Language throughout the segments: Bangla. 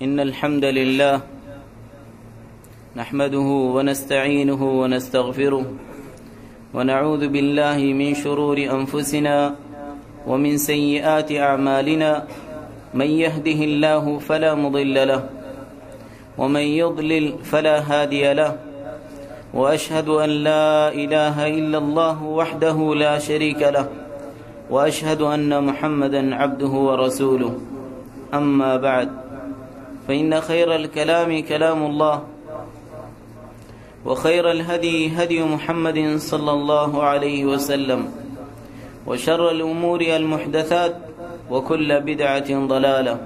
إن الحمد لله نحمده ونستعينه ونستغفره ونعوذ بالله من شرور أنفسنا ومن سيئات أعمالنا من يهده الله فلا مضل له ومن يضلل فلا هادي له وأشهد أن لا إله إلا الله وحده لا شريك له وأشهد أن محمدا عبده ورسوله أما بعد فإن خير الكلام كلام الله وخير الهدي هدي محمد صلى الله عليه وسلم وشر الأمور المحدثات وكل بدعة ضلالة.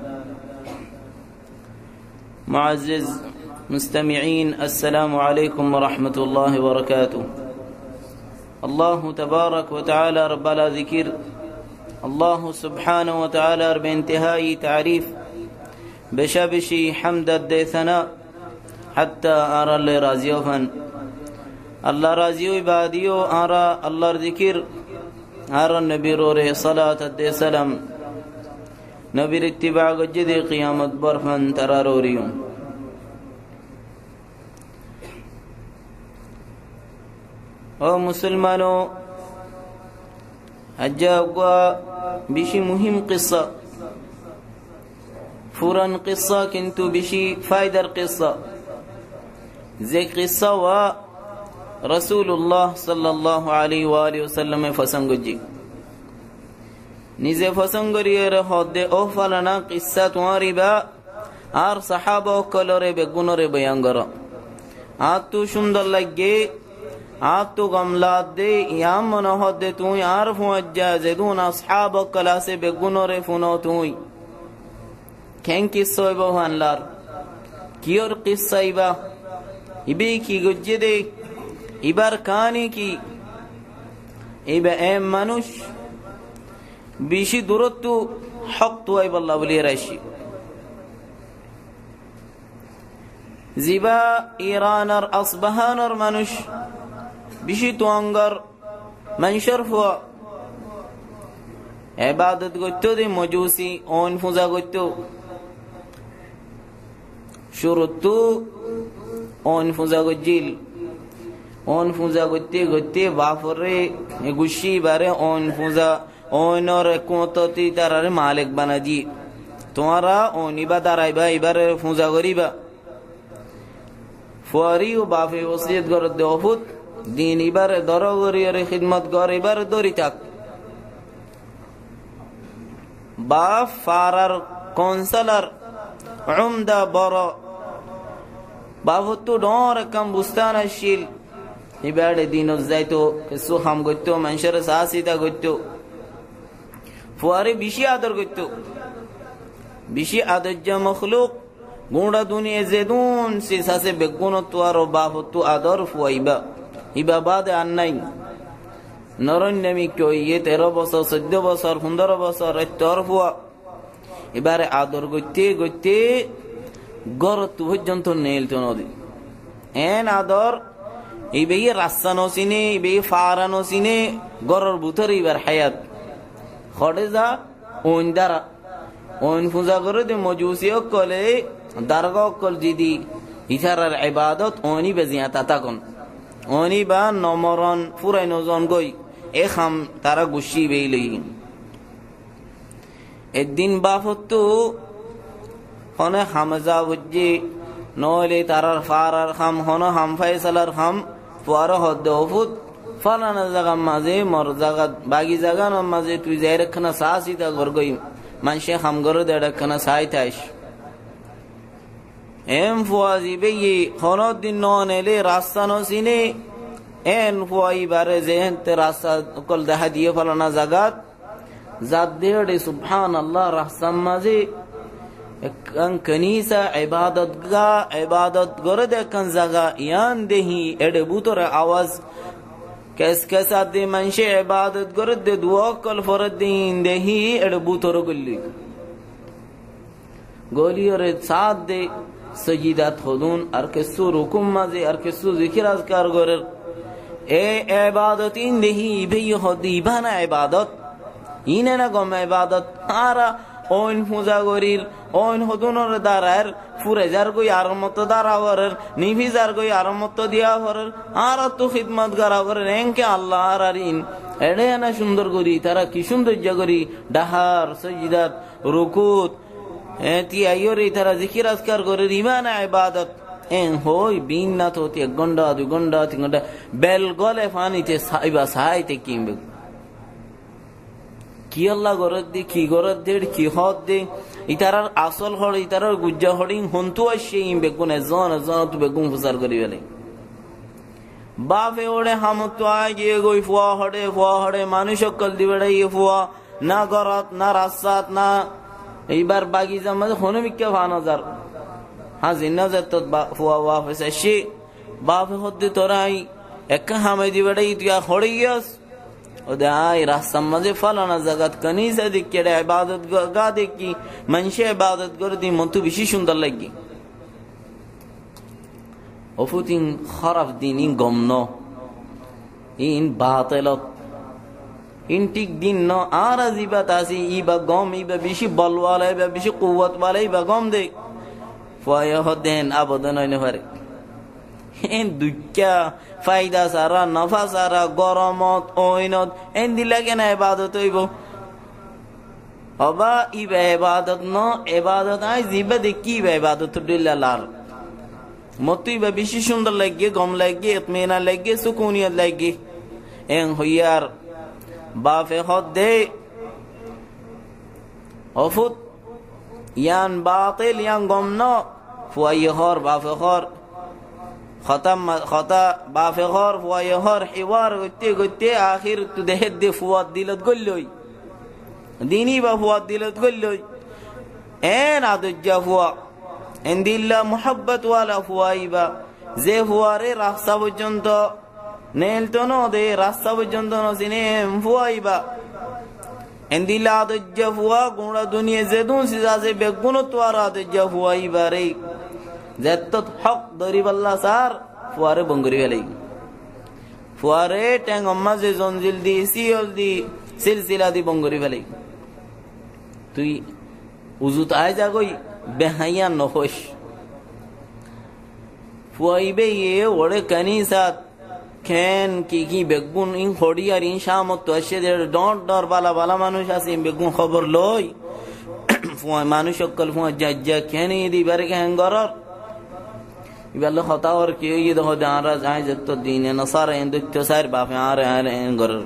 معزز مستمعين السلام عليكم ورحمة الله وبركاته. الله تبارك وتعالى رب ذكر الله سبحانه وتعالى بانتهاء تعريف بشبشي حمد الديثنا حتى أرى اللي راضيو فن الله راضيو عباديو أرى الله ذكر أرى النبي روري صلاة السلام نبي اتباع جد قيامة برفن ترى روريوم. او مسلمانو أجاوا بشي مهم قصة فوران قصة كنتو بشي فايدة القصة زي قصة و رسول الله صلى الله عليه وآله وسلم فسنجي نيزي فسنجري رهود او فلنا قصة واربا آر صحابة وكالوري بگونو ري بيانگرا آتو شمدر لگي آتو غملات دي يام منهد دي توي عارفوا الجازدون أصحاب وكالاسي بگونو ري فنو توي كين قصة يبوهان لار كيور قصة يبا يبي كي گجده ইবার কানে কি ইবা এম মানুষ বেশি দূরত্ব হক তোয়াই বল্লা বলি রাশি জিবা ইরানার আসবাহানার মানুষ বেশি তোয়াঙ্গার মানুষের ফুয়া ইবাদত করতে দে মজুসি অন পূজা করতে শুরুতু অন পূজা গজিল on fuza gotte bafore gushi bare on fuza onor kontoti tarare malik banaji tomara on ibadara iba ibare fuza goriba fuari o bafe wasiyat gor dofut din ibare dorogori re khidmat gor ibare doritak ba farar konsular umda bara bafutu dor kam bustan ashil ইবারে দিন যাইতো কিছু হাম করতো মানুষের সাহসিতা করতো ফুয়ারে বেশি আদর করতো বেশি আদর্য মখলুক গুঁড়া দুনিয়া জেদুন সিসাসে বেগুনত্ব আর বাহত্ব আদর ফুয়াইবা ইবা বাদে আর নাই নরন্যামি কইয়ে 13 বছর 14 বছর 15 বছর তোর ফুয়া এবারে আদর করতে করতে গরত পর্যন্ত নেলতো নদী এন আদর ইবে রাস্তানো সিনে ইবে ফারানো সিনে গরর ভিতর ইবার হায়াত খড়ে যা ওন দ্বারা ওন পূজা করে দে মজুসি কলে দারগা কল জিদি ইথারার ইবাদত ওনি বেজিয়া তাতাকন ওনি বা নমরন পুরাই নজন গই এ খাম তারা গুছি বেইলেই একদিন বাফতু হনে হামজা বুজি নলে তারার ফারার খাম হনো হাম ফাইসালার খাম ফুয়ারা হদ্দে ওফুত ফালানা জায়গা মাঝে মর জায়গা বাগি জায়গা মাঝে তুই যাই রাখনা সাহসিতা ঘর গই মানুষে খাম গরো দে রাখনা সাই থাইস এম ফুয়াজি বেই হনো দিন ননেলে রাস্তা নসিনে এন ফুয়াই বারে যেতে রাস্তা কল দেখা দিয়ে ফালানা জায়গা জাত দেড়ে সুবহানাল্লাহ রাস্তা মাঝে کنیسا عبادت گرد کن زگا یان دهی اڑ بوتر آواز کس کسات دے منشے عبادت گرد دے دعا کل فرد دین دهی اڑ بوتر گلی گولی اور ساتھ دے سجیدات خودون ارکسو رکم مازے ارکسو ذکر اذکار گرر اے عبادت این دهی بھی خودی بنا عبادت اینه نگم عبادت آرا ওইন পূজা করির ওইন হদুনর দ্বারার ফুরে যার গই আর মতো দাঁড়া করের নিভিজার গই আর মতো দিয়া করের আর তো খিদমত করা করের এনকে আল্লাহ আর ইন এড়ে না সুন্দর করি তারা কি সৌন্দর্য করি ডাহার সজিদাত রুকুত তিয়াইরি তারা জিকির আজকার করে ইমান ইবাদত এন হই বিন না তো 1 ঘন্টা 2 ঘন্টা 3 ঘন্টা বেল গলে পানিতে সাইবা সাইতে কিনবে কি আল্লাহ গরদ দি কি গরদ দে কি হদ দে ইতারার আসল হড় ইতারার গুজ্জা হড়িং হন্তু আসে ইম বেগুন জন জন তো বেগুন ফুসার করি বেলে বাপে ওড়ে হামত আয় গিয়ে গই ফুয়া হড়ে মানুষ কল দিবেড়ে ই ফুয়া না গরত না রাসাত না এইবার বাগিচা মাঝে হনু মিক্কা ফানজার হ্যাঁ জিন্না যেত ফুয়া ওয়াফেস আসি বাপে হদ্দি তোরাই একা হামে দিবেড়ে তুই হড়ে গিয়াস ওদে আই রাস্তার মাঝে ফালানা জাগাত কানিসা দেখি ইবাদত গা দেখি মানুষে ইবাদত করে দি মন তো বেশি সুন্দর লাগি অফুতিন খারাপ দিন ইন গমন ইন বাতিলত ইন ঠিক দিন ন আর আজিবাত আসি ইবা গম ইবা বেশি বলওয়ালা ইবা বেশি কুওয়াত ওয়ালা ইবা গম দে ফয়া হদেন আবদন হইনে পারে এন দুইটা ফায়দা সারা নফা সারা গরমত ওইনত এন দিলে কেন ইবাদত হইব অবা ইবা ইবাদত ন ইবাদত আই জিবা দেখি ইবা ইবাদত দিল্লালার মতো ইবা বেশি সুন্দর লাগে গম লাগে ইতমিনা লাগে সুকুনিয়ত লাগে এন হইয়ার বাফে হদে অফুত ইয়ান বাতিল ইয়ান গম ন ফুয়াই হর বাফে হর খতা বাফে হর ফুয়াই হর হিওয়ার গতে আখির তু দেহে দে ফুয়াদ দিলত গল্লই দিনী বা ফুয়াদ দিলত গল্লই এন আদজ্জা ফুয়া এন দিল্লা মুহাব্বত ওয়ালা ফুয়াইবা যে ফুয়ারে রাস্তা পর্যন্ত নেলতো ন দে রাস্তা পর্যন্ত ন সিনে ফুয়াইবা এন দিল্লা আদজ্জা ফুয়া গুণা দুনিয়া যেদুন সিজাজে বেগুন তোয়ার আদজ্জা ফুয়াইবা রে যেত্তত হক দরিবাল্লা সার ফুয়ারে বঙ্গরি ফেলাই ফুয়ারে ট্যাং অম্মা যে জঞ্জিল দি সিয়ল দি সিলসিলা দি বঙ্গরি ফেলাই তুই উজুত আয় যাগই বেহাইয়া নহস ফুয়াইবে ইয়ে ওড়ে কানিসাত খেন কি বেগুন ইন হড়ি আর ইন শামত তো আসে ডর ডর বালা বালা মানুষ আছে বেগুন খবর লই ফুয়াই মানুষ অকল ফুয়া যা খেন দিবারে খেন গরর ইবাল্লা হতা আর কি ইয়ে দেখো দাঁড়া যায় যত দিনে নসার এন দৈত্য সার বাপে আর এন গরর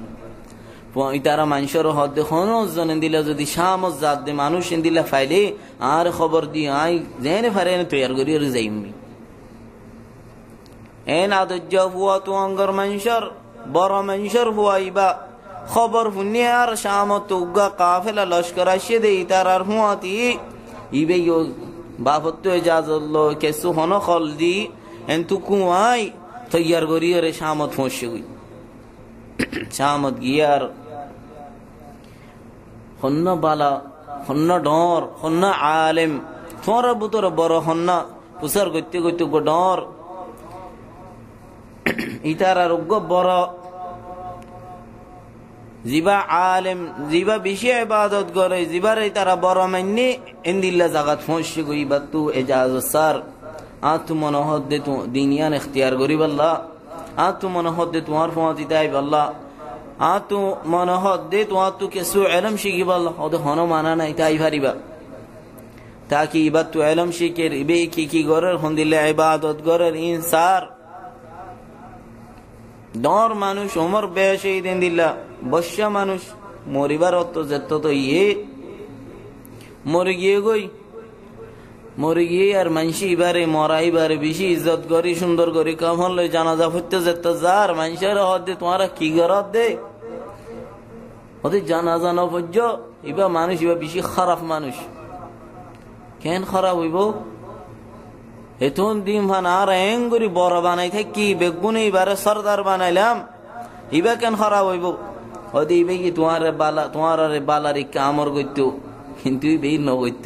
ইতারা মানুষের হদ দেখুন জন দিলে যদি শামত জাত দে মানুষ দিলে ফাইলে আর খবর দি আই জেনে ফারে তৈয়ার করি আর যাইমি এন আদজ্জ ফুয়া তো অঙ্গর মানুষের বড় মানুষের ফুয়াইবা খবর ফুনি আর শামত উগা কাফেলা লস্কর আসে দে ইতারার হুয়াতি ইবে বাপত তো এজাজত কেসু হন খল দি এন তু কুয়াই তৈয়ার করি আর শামত ফসে গই শামত গিয়ার হন্ন বালা হন্ন ডর হন্ন আলেম তোর বুতর বড় হন্ন পুসার করতে করতে গো ডর ইতারার উগ্র বড় জিবা আলেম জিবা বেশি ইবাদত করে জিবার তারা বড় মান্যে ইন্দিল্লা জাগাত ফসে গইবা তু এজাজত সার আতু মনহদ দে তু দিনিয়ান ইখতিয়ার করিব আল্লাহ আতু মনহদ দে তোমার ফতি তাইব আল্লাহ আতু মনহদ দে তো আতু কেসু ইলম শিখিব আল্লাহ ওদ হন মানা নাই তাই ভারিবা তাকি ইবাত তু ইলম শিখের ইবে কি গরের হন্দিল্লা ইবাদত গরের ইনসার ডর মানুষ ওমর বেশি দিন দিল্লা বর্ষা মানুষ মরিবার অত যেত তো ইয়ে মরে গিয়ে আর মানসি এবারে মরাইবারে বেশি ইজ্জত করি সুন্দর করি কামল লই জানাজা ফুটতে যেত যার মানুষের হদ দে তোমারা কি গরত দে ওদের জানাজা ন পর্য এবার মানুষ এবার বেশি খারাপ মানুষ কেন খারাপ হইব এতন দিন ভান আর এং করি বড় বানাই থাকি বেগুন এবারে সর্দার বানাইলাম ইবা কেন খারাপ হইব ওদের ইবে কি তোমার বালার কামর করতো কিন্তু ইবে নগত্য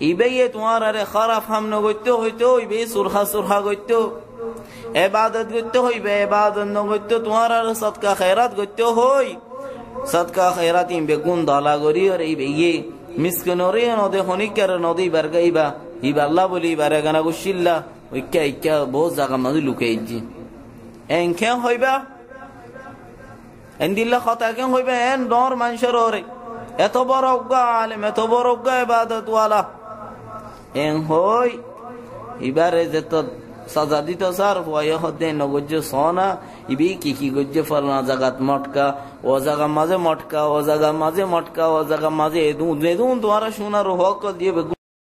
ইবে তোমার আরে খারাপ হাম নগত্য হইতো ইবে সুরখা গত্য ইবাদত গত্য হইবে ইবাদত নগত্য তোমার আর সদকা খয়রাত গত্য হই সদকা খয়রাত ইন বেগুন দালা গরি আর ইবে মিসকিনরে নদে হনিকার নদী বারগাইবা ইবা আল্লাহ বলি বারে গানা গুশিল্লা ওইকা ইকা বহুত জায়গা মাঝে লুকাইছি এনকে হইবা এন্দিল্লা কথা কেন হইবা এন ডর মানুষের ওরে এত বড় অজ্ঞা আলেম এত বড় অজ্ঞা ইবাদত ওয়ালা এন হই এবারে যে তো সাজা দিত স্যার হয়ে হতে নগজ্য সোনা ইবি কি গজ্য ফলনা জাগাত মটকা ও জায়গা মাঝে মটকা ও জায়গা মাঝে মটকা ও জায়গা মাঝে এদুন তোমারা শোনার হক দিয়ে